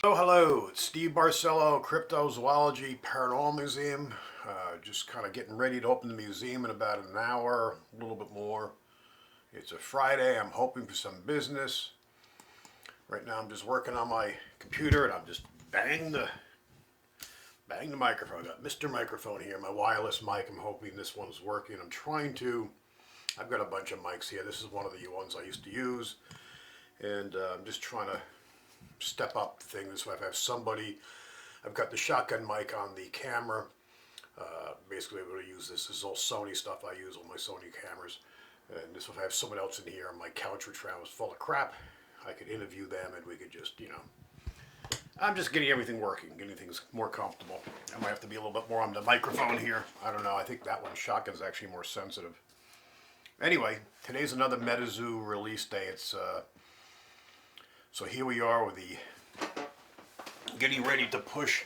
Hello, it's Steve Barcello, Cryptozoology Paranormal Museum. Just kind of getting ready to open the museum in about an hour, a little bit more. It's a Friday. I'm hoping for some business. Right now I'm just working on my computer and I'm just bang the microphone. I got Mr. Microphone here, my wireless mic. I'm hoping this one's working. I've got a bunch of mics here. This is one of the ones I used to use. And I'm just trying to step up things. So if I have somebody, I've got the shotgun mic on the camera. Basically, I'm going to use this. This is all Sony stuff I use on my Sony cameras. And this, if I have someone else in here, my couch, which was full of crap, I could interview them and we could just, I'm just getting everything working, getting things more comfortable. I might have to be a little bit more on the microphone here. I don't know. I think that one, shotgun's actually more sensitive. Anyway, today's another MetaZoo release day. So here we are with getting ready to push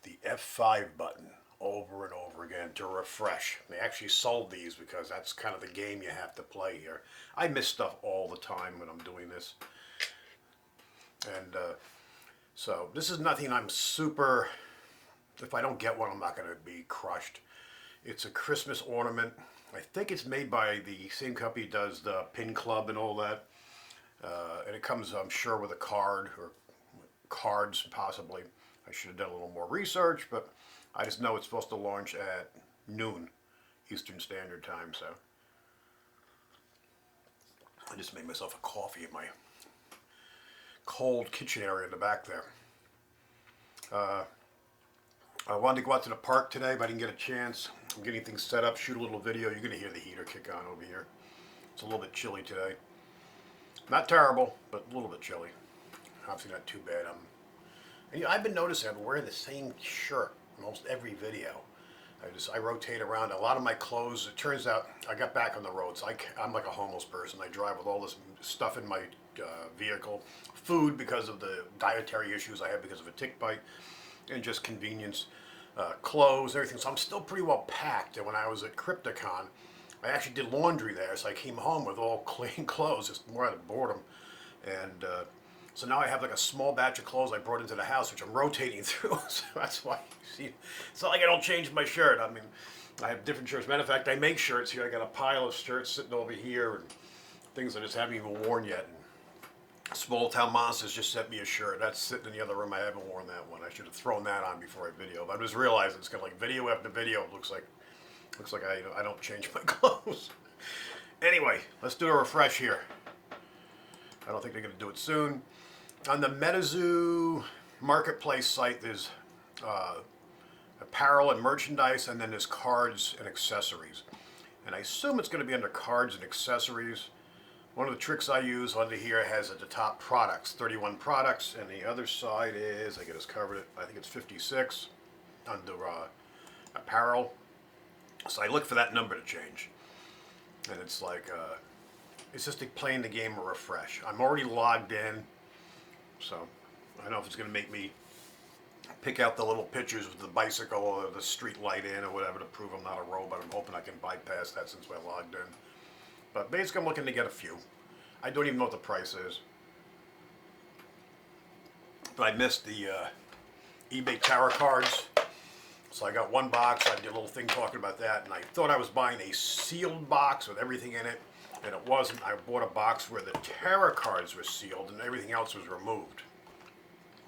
the F5 button over and over again to refresh. They actually sold these because that's kind of the game you have to play here. I miss stuff all the time when I'm doing this. And so this is nothing I'm super, if I don't get one, I'm not going to be crushed. It's a Christmas ornament. I think it's made by the same company that does the Pin Club and all that. And it comes, I'm sure, with a card or cards possibly. I should have done a little more research, but I just know it's supposed to launch at noon Eastern Standard Time. So I just made myself a coffee in my cold kitchen area in the back there. I wanted to go out to the park today, but I didn't get a chance. I'm getting things set up, shoot a little video. You're going to hear the heater kick on over here. It's a little bit chilly today. Not terrible, but a little bit chilly. Obviously not too bad. And I've been noticing I'm wearing the same shirt almost every video. I rotate around. A lot of my clothes, it turns out I got back on the roads. I'm like a homeless person. I drive with all this stuff in my vehicle. Food because of the dietary issues I have because of a tick bite. And just convenience, clothes, everything. So I'm still pretty well packed. And when I was at Crypticon, I actually did laundry there. So I came home with all clean clothes, just more out of boredom. And so now I have like a small batch of clothes I brought into the house, which I'm rotating through. So that's why you see, it's not like I don't change my shirt. I mean, I have different shirts. Matter of fact, I make shirts here. I got a pile of shirts sitting over here and things I just haven't even worn yet. Small Town Monsters just sent me a shirt. That's sitting in the other room. I haven't worn that one. I should have thrown that on before I video. But I just realized it's kind of like video after video. It looks like I don't change my clothes. Anyway, let's do a refresh here. I don't think they're going to do it soon. On the MetaZoo marketplace site, there's apparel and merchandise, and then there's cards and accessories. And I assume it's going to be under cards and accessories. One of the tricks I use under here has at the top products, 31 products, and the other side is, I just covered it, I think it's 56 under apparel. So I look for that number to change. And it's like, it's just like playing the game of refresh. I'm already logged in, so I don't know if it's going to make me pick out the little pictures with the bicycle or the street light in or whatever to prove I'm not a robot. I'm hoping I can bypass that since I logged in. But basically I'm looking to get a few. I don't even know what the price is. But I missed the eBay tarot cards. So I got one box. I did a little thing talking about that. And I thought I was buying a sealed box with everything in it. And it wasn't. I bought a box where the tarot cards were sealed and everything else was removed.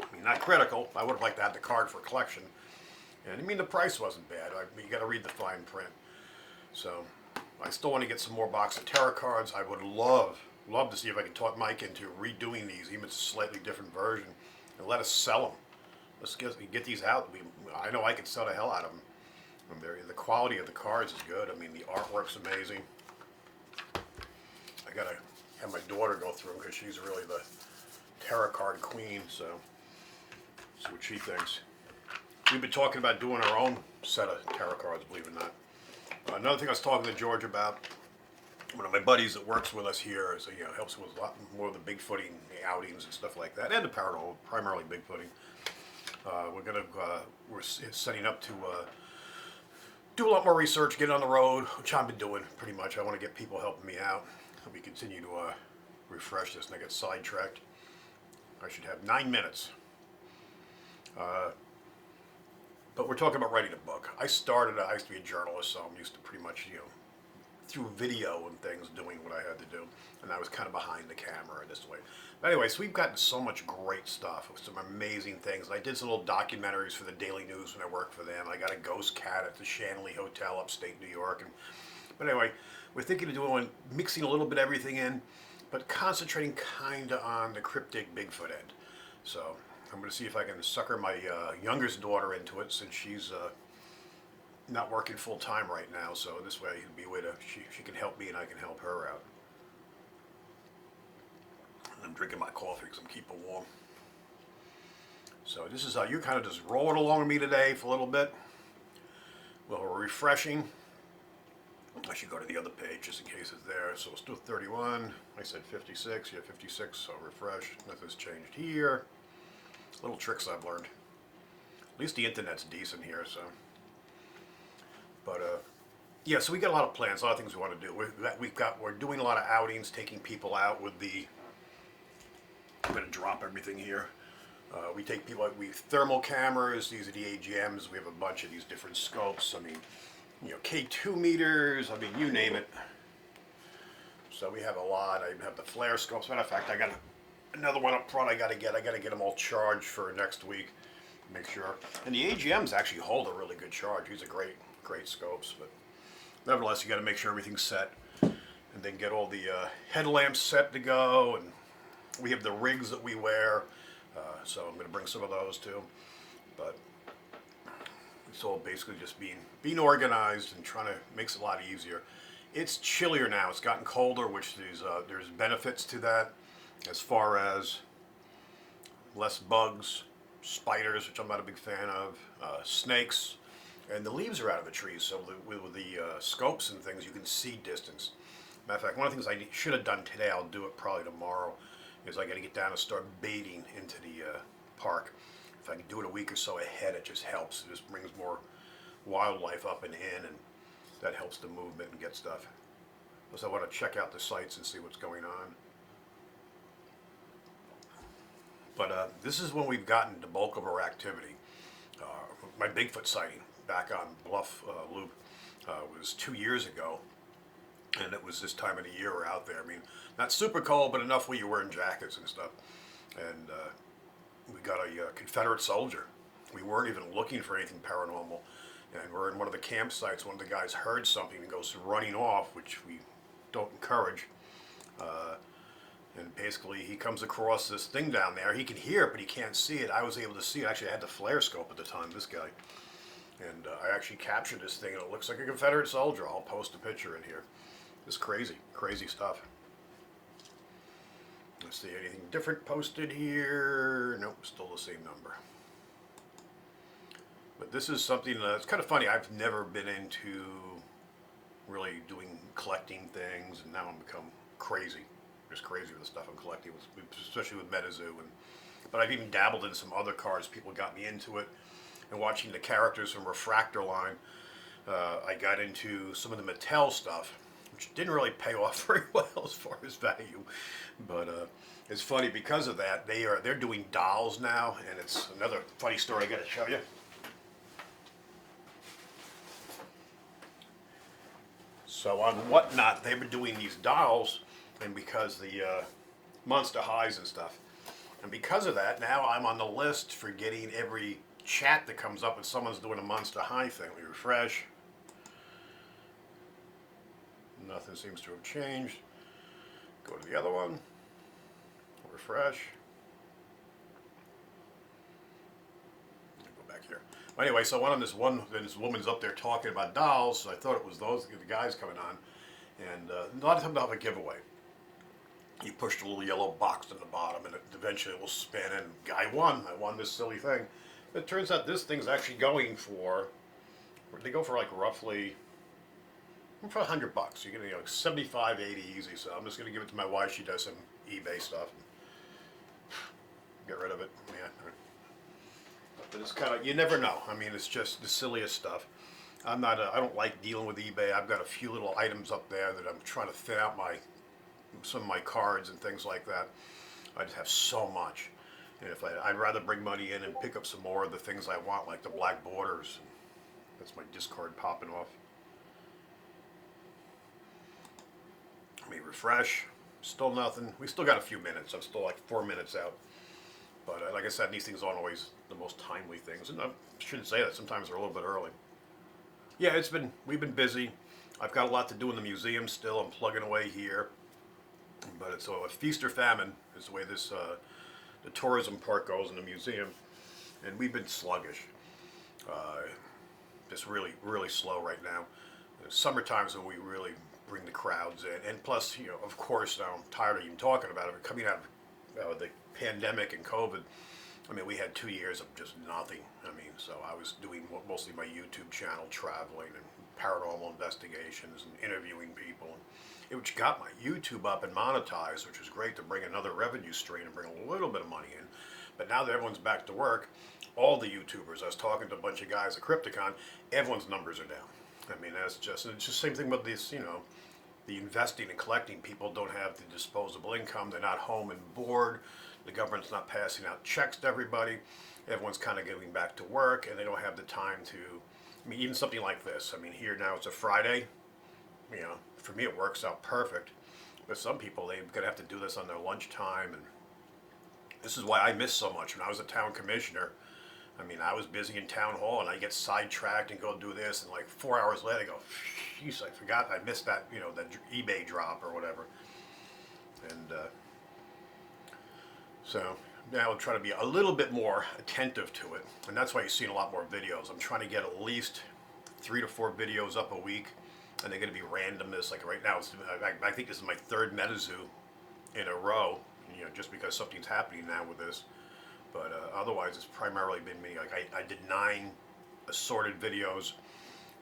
I mean, not critical. I would have liked to have the card for collection. And I mean, the price wasn't bad. You got to read the fine print. So I still want to get some more box of tarot cards. I would love to see if I can talk Mike into redoing these, even if it's a slightly different version, and let us sell them. Let's get these out. I know I could sell the hell out of them. The quality of the cards is good. I mean, the artwork's amazing. I gotta have my daughter go through them because she's really the tarot card queen. So see what she thinks. We've been talking about doing our own set of tarot cards, believe it or not. Another thing I was talking to George about, one of my buddies that works with us here, so helps with a lot more of the bigfooting, the outings and stuff like that, and the paranormal, primarily bigfooting. We're setting up to do a lot more research, get on the road, which I've been doing pretty much. I want to get people helping me out. Let me continue to refresh this, and I get sidetracked. I should have 9 minutes. But we're talking about writing a book. I used to be a journalist, so I'm used to pretty much, through video and things, doing what I had to do. And I was kind of behind the camera in this way. But anyway, so we've gotten so much great stuff, some amazing things. I did some little documentaries for the Daily News when I worked for them. I got a ghost cat at the Shanley Hotel, upstate New York. But anyway, we're thinking of doing, mixing a little bit of everything in, but concentrating kind of on the cryptic Bigfoot end. So I'm going to see if I can sucker my youngest daughter into it, since she's not working full time right now. So this way, it'll be a way to she can help me and I can help her out. I'm drinking my coffee because I'm keeping warm. So this is how you kind of just roll it along with me today for a little bit. Well, we're refreshing. I should go to the other page just in case it's there. So let's do 31. I said 56. Yeah, 56. So refresh. Nothing's changed here. Little tricks I've learned. At least the internet's decent here. So, but yeah. So we got a lot of plans, a lot of things we want to do. We're doing a lot of outings, taking people out with the. I'm going to drop everything here. We take people out, we have thermal cameras, these are the AGMs, we have a bunch of these different scopes, I mean, K2 meters, I mean, you name it. So we have a lot. I even have the flare scopes. Matter of fact, I got another one up front I got to get them all charged for next week, make sure. And the AGMs actually hold a really good charge. These are great scopes, but nevertheless, you got to make sure everything's set, and then get all the headlamps set to go, and we have the rigs that we wear, so I'm going to bring some of those too. But it's all basically just being organized and trying to makes it a lot easier. It's chillier now. It's gotten colder, which there's benefits to that, as far as less bugs, spiders, which I'm not a big fan of, snakes, and the leaves are out of the trees. So with the scopes and things, you can see distance. Matter of fact, one of the things I should have done today, I'll do it probably tomorrow, is I got to get down and start baiting into the park. If I can do it a week or so ahead, it just helps. It just brings more wildlife up and in, and that helps the movement and get stuff. Plus, I want to check out the sites and see what's going on. But this is when we've gotten the bulk of our activity. My Bigfoot sighting back on Bluff Loop was 2 years ago. And it was this time of the year we're out there. I mean, not super cold, but enough where you're wearing jackets and stuff. And we got a Confederate soldier. We weren't even looking for anything paranormal. And we're in one of the campsites. One of the guys heard something and goes running off, which we don't encourage. And basically, he comes across this thing down there. He can hear it, but he can't see it. I was able to see it. Actually, I had the flare scope at the time, this guy. And I actually captured this thing, and it looks like a Confederate soldier. I'll post a picture in here. It's crazy stuff. Let's see, anything different posted here? Nope, still the same number. But this is something that's kind of funny. I've never been into really collecting things, and now I'm become crazy. Just crazy with the stuff I'm collecting, especially with MetaZoo. But I've even dabbled in some other cards. People got me into it. And watching the characters from Refractor line, I got into some of the Mattel stuff, which didn't really pay off very well as far as value, but it's funny because of that. They're doing dolls now, and it's another funny story I got to show you. So on Whatnot, they were doing these dolls, and because the Monster Highs and stuff, and because of that, now I'm on the list for getting every chat that comes up when someone's doing a Monster High thing. We refresh. Nothing seems to have changed. Go to the other one. Refresh. Go back here. Anyway, so this woman's up there talking about dolls, so I thought it was the guys coming on. And a lot of them have a giveaway. You push the little yellow box on the bottom, and eventually it will spin, and guy won. I won this silly thing. But it turns out this thing's actually going for, they go for like roughly, for $100. You're getting like 75, 80 easy. So I'm just going to give it to my wife. She does some eBay stuff. Get rid of it. Yeah. But it's kind of, you never know. I mean, it's just the silliest stuff. I'm not. I don't like dealing with eBay. I've got a few little items up there that I'm trying to thin out some of my cards and things like that. I just have so much, and if I'd rather bring money in and pick up some more of the things I want, like the black borders. That's my discard popping off. Let me refresh. Still nothing. We still got a few minutes. I'm still like 4 minutes out. But like I said, these things aren't always the most timely things, and I shouldn't say that. Sometimes they're a little bit early. Yeah, we've been busy. I've got a lot to do in the museum still. I'm plugging away here, but it's a feast or famine is the way the tourism part goes in the museum, and we've been sluggish. Uh, just really slow right now. Summer times when we really bring the crowds in, and plus, of course, now I'm tired of even talking about it. Coming out of the pandemic and COVID, I mean, we had 2 years of just nothing. I mean, so I was doing mostly my YouTube channel, traveling and paranormal investigations and interviewing people, which got my YouTube up and monetized, which was great to bring another revenue stream and bring a little bit of money in. But now that everyone's back to work, all the YouTubers, I was talking to a bunch of guys at Crypticon, everyone's numbers are down. I mean, it's just the same thing with this, the investing and collecting. People don't have the disposable income. They're not home and bored. The government's not passing out checks to everybody. Everyone's kind of getting back to work, and they don't have the time to. I mean, even something like this. I mean, here now it's a Friday. For me it works out perfect. But some people, they're gonna have to do this on their lunchtime, and this is why I missed so much when I was a town commissioner. I mean, I was busy in town hall, and I get sidetracked and go do this, and like 4 hours later, I go, "Jeez, I forgot I missed that, that eBay drop or whatever." And so now I'll try to be a little bit more attentive to it, and that's why you've seen a lot more videos. I'm trying to get at least 3 to 4 videos up a week, and they're going to be randomness. Like right now, I think this is my third MetaZoo in a row. Just because something's happening now with this. But otherwise, it's primarily been me. Like I did 9 assorted videos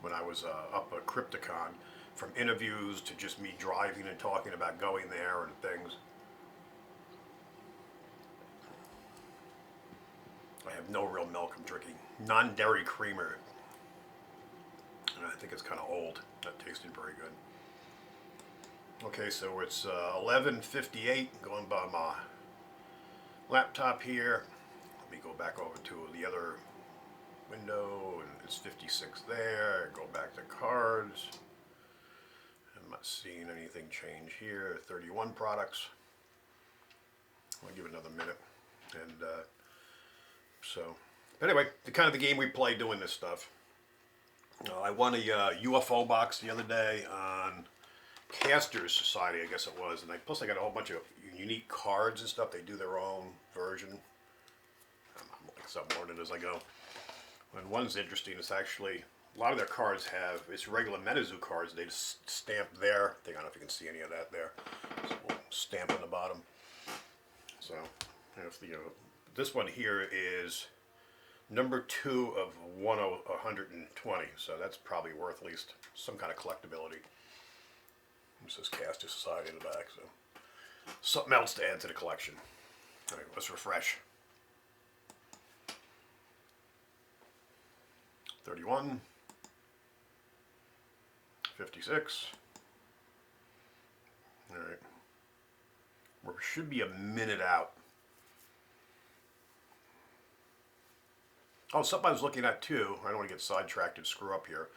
when I was up at Crypticon, from interviews to just me driving and talking about going there and things. I have no real milk. I'm drinking non-dairy creamer, and I think it's kind of old. That tasted very good. Okay, so it's 11:58. Going by my laptop here. Let me go back over to the other window, and it's 56 there. Go back to cards. I'm not seeing anything change here. 31 products. I'll give it another minute. And so, anyway, the kind of the game we play doing this stuff. I won a UFO box the other day on Casters Society, I guess it was, and plus I got a whole bunch of unique cards and stuff. They do their own version. I'm like some learning as I go. And one's interesting. It's actually a lot of their cards have it's regular MetaZoo cards. They just stamp their thing. I don't know if you can see any of that there. It's a little stamp on the bottom. So if this one here is number 2 of 120. So that's probably worth at least some kind of collectability. It says Caster Society in the back, so something else to add to the collection. All right, let's refresh. 31, 56. All right, we should be a minute out. Oh, something I was looking at too. I don't want to get sidetracked and screw up here.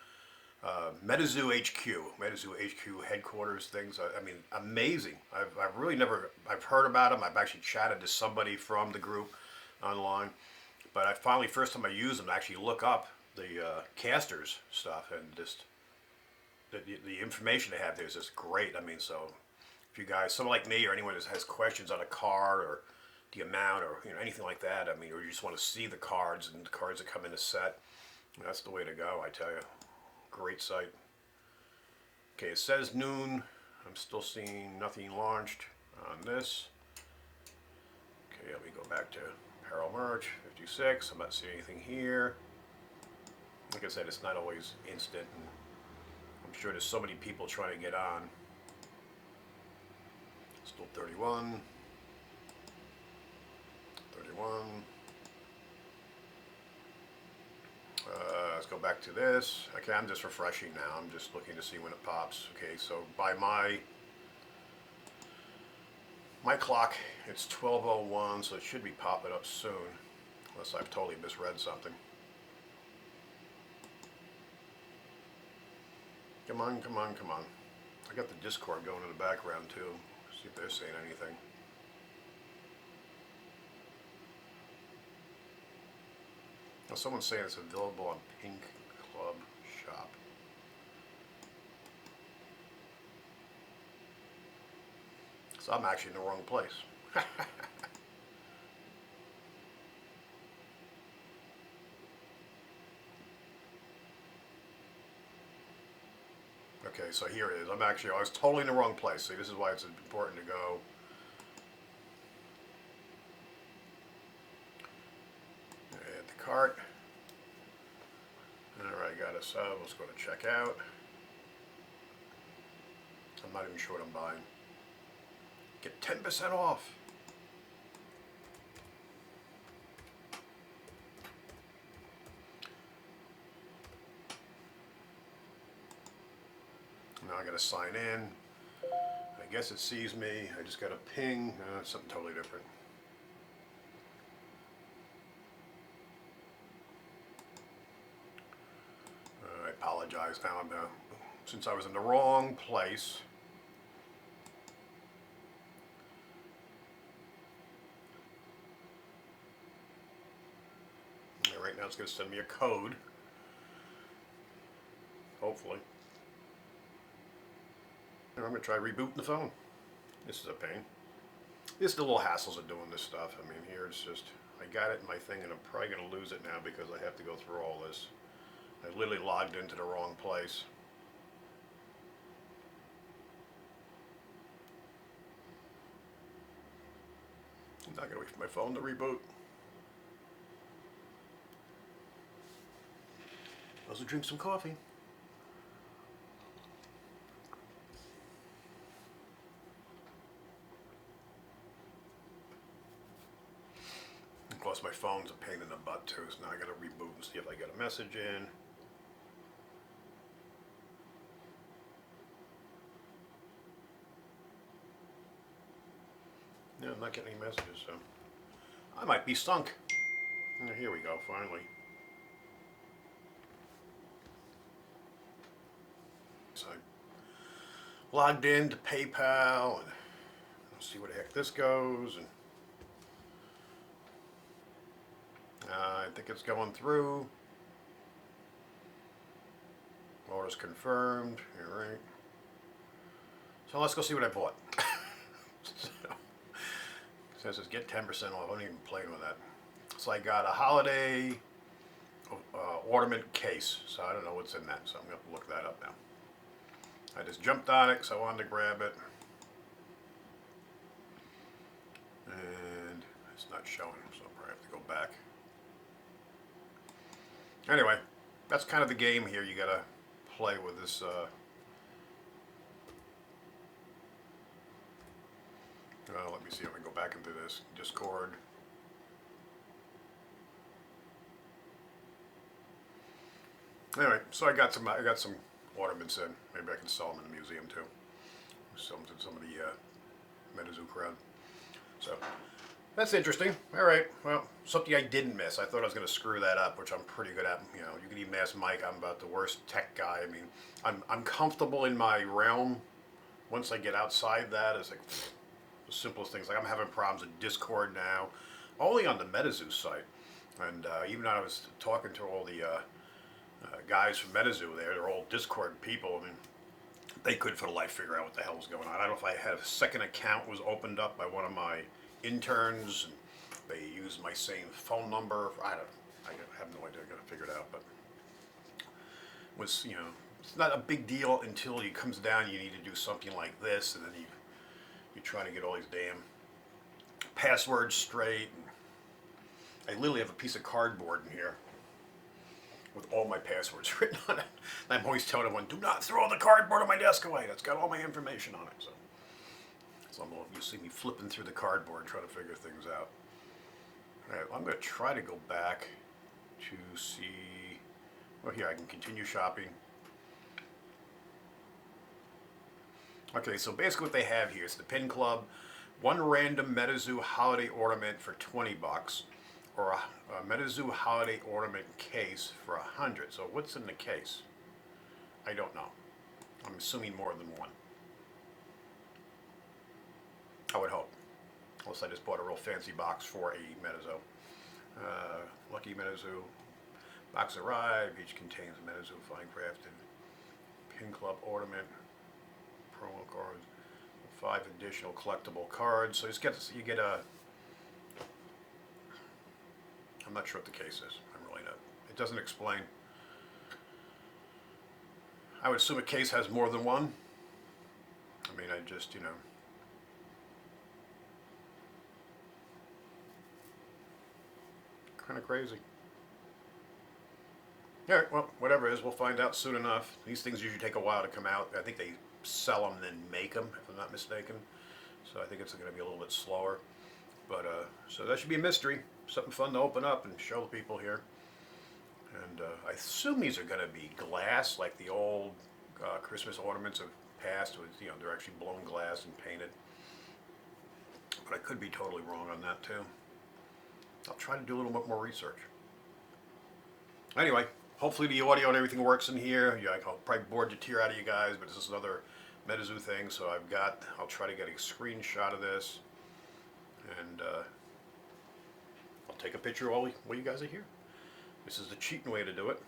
MetaZoo HQ headquarters things. I mean, amazing. I've really never, I've heard about them. I've actually chatted to somebody from the group online, but I finally, first time I used them, to actually look up the casters stuff, and just the information they have there is just great. I mean, so if you guys, someone like me or anyone that has questions on a card or the amount or anything like that, I mean, or you just want to see the cards and the cards that come in a set, that's the way to go, I tell you. Great site. Okay, it says noon. I'm still seeing nothing launched on this. Okay, let me go back to apparel merch, 56. I'm not seeing anything here. Like I said, it's not always instant, and I'm sure there's so many people trying to get on. Still 31. 31. let's go back to this. Okay, I'm just refreshing now. I'm just looking to see when it pops. Okay, so by my clock, it's 12:01, so it should be popping up soon, unless I've totally misread something. Come on, come on, come on. I got the Discord going in the background too. See if they're saying anything. Now someone's saying it's available on Pink Club Shop. So I'm actually in the wrong place. Okay, so here it is. I was totally in the wrong place. See, this is why it's important to go. Add the cart. Alright, got a sub. Let's go to checkout. I'm not even sure what I'm buying. Get 10% off. Now I gotta sign in. I guess it sees me. I just got a ping. Something totally different. I apologize now. Since I was in the wrong place. Right now it's going to send me a code. Hopefully. I'm going to try rebooting the phone. This is a pain. This is the little hassles of doing this stuff. I mean, here it's just, I got it in my thing and I'm probably going to lose it now because I have to go through all this. I literally logged into the wrong place. I'm not going to wait for my phone to reboot. Also drink some coffee. Of course, my phone's a pain in the butt too, so now I gotta reboot and see if I get a message in. No, I'm not getting any messages, so I might be sunk. Here we go, finally. So I logged in to PayPal and let's see where the heck this goes. And I think it's going through. Order's confirmed. All right. So let's go see what I bought. So, it says it's get 10% off. I'm not even playing with that. So I got a holiday ornament case. So I don't know what's in that. So I'm going to look that up now. I just jumped on it because I wanted to grab it. And it's not showing, so I'll probably have to go back. Anyway, that's kind of the game here. You gotta play with this. Let me see if I can go back into this Discord. Anyway, so I got some ornaments in. Maybe I can sell them in the museum too. Sell them to some of the MetaZoo crowd. So that's interesting. All right. Well, something I didn't miss. I thought I was going to screw that up, which I'm pretty good at. You know, you can even ask Mike. I'm about the worst tech guy. I mean, I'm comfortable in my realm. Once I get outside that, it's like the simplest things. Like I'm having problems with Discord now, only on the MetaZoo site. And even though I was talking to all the guys from MetaZoo there, they're all Discord people. I mean, they couldn't for the life figure out what the hell was going on. I don't know if I had a second account was opened up by one of my interns, and they used my same phone number. I have no idea. I got to figure it out, but it was, you know, it's not a big deal until it comes down. You need to do something like this, and then you're trying to get all these damn passwords straight. I literally have a piece of cardboard in here with all my passwords written on it. And I'm always telling everyone, do not throw the cardboard on my desk away. That's got all my information on it. So you see me flipping through the cardboard trying to figure things out. All right, well, I'm going to try to go back to see Well, here I can continue shopping. Okay, so basically what they have here is the Pin Club, one random MetaZoo holiday ornament for 20 bucks, or a MetaZoo holiday ornament case for 100. So what's in the case? I don't know. I'm assuming more than one. I would hope. Unless I just bought a real fancy box for a MetaZoo. Lucky MetaZoo. Box arrived. Each contains a MetaZoo fine crafted Pin Club ornament. Promo cards. 5 additional collectible cards. So you get a. I'm not sure what the case is. I'm really not. It doesn't explain. I would assume a case has more than one. I mean, I just, kind of crazy. All right, well, whatever it is, we'll find out soon enough. These things usually take a while to come out. I think they sell them then make them, if I'm not mistaken. So I think it's going to be a little bit slower. But so that should be a mystery. Something fun to open up and show people here. And I assume these are going to be glass, like the old Christmas ornaments of past. With they're actually blown glass and painted. But I could be totally wrong on that too. I'll try to do a little bit more research. Anyway, hopefully the audio and everything works in here. Yeah, I'll probably bored the tear out of you guys, but this is another MetaZoo thing. So I'll try to get a screenshot of this, and I'll take a picture while you guys are here. This is the cheating way to do it.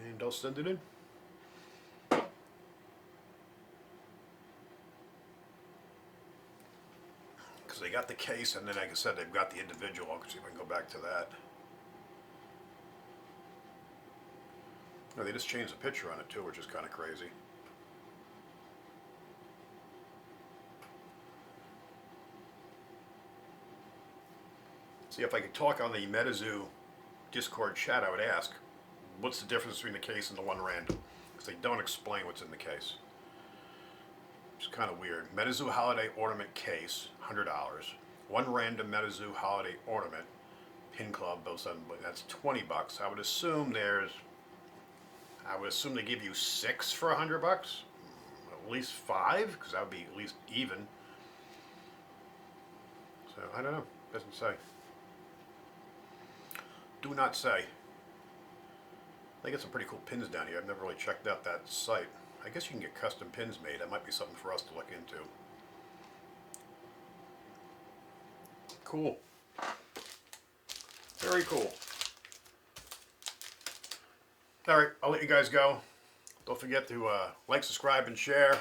And I'll send it in. Because they got the case, and then, like I said, they've got the individual. I'll see if I can go back to that. No, they just changed the picture on it too, which is kind of crazy. See, if I could talk on the MetaZoo Discord chat, I would ask, what's the difference between the case and the one random? Because they don't explain what's in the case. It's kind of weird. MetaZoo Holiday Ornament Case, $100. One random MetaZoo Holiday Ornament, Pin Club, both of them, but that's 20 bucks. I would assume they give you 6 for 100 bucks. At least 5, because that would be at least even. So, I don't know. Doesn't say. Do not say. They get some pretty cool pins down here. I've never really checked out that site. I guess you can get custom pins made. That might be something for us to look into. Cool. Very cool. All right, I'll let you guys go. Don't forget to like, subscribe, and share.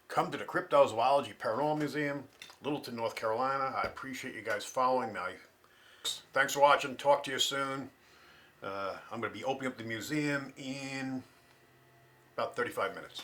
Come to the Cryptozoology Paranormal Museum, Littleton, North Carolina. I appreciate you guys following me. Thanks for watching. Talk to you soon. I'm going to be opening up the museum in about 35 minutes.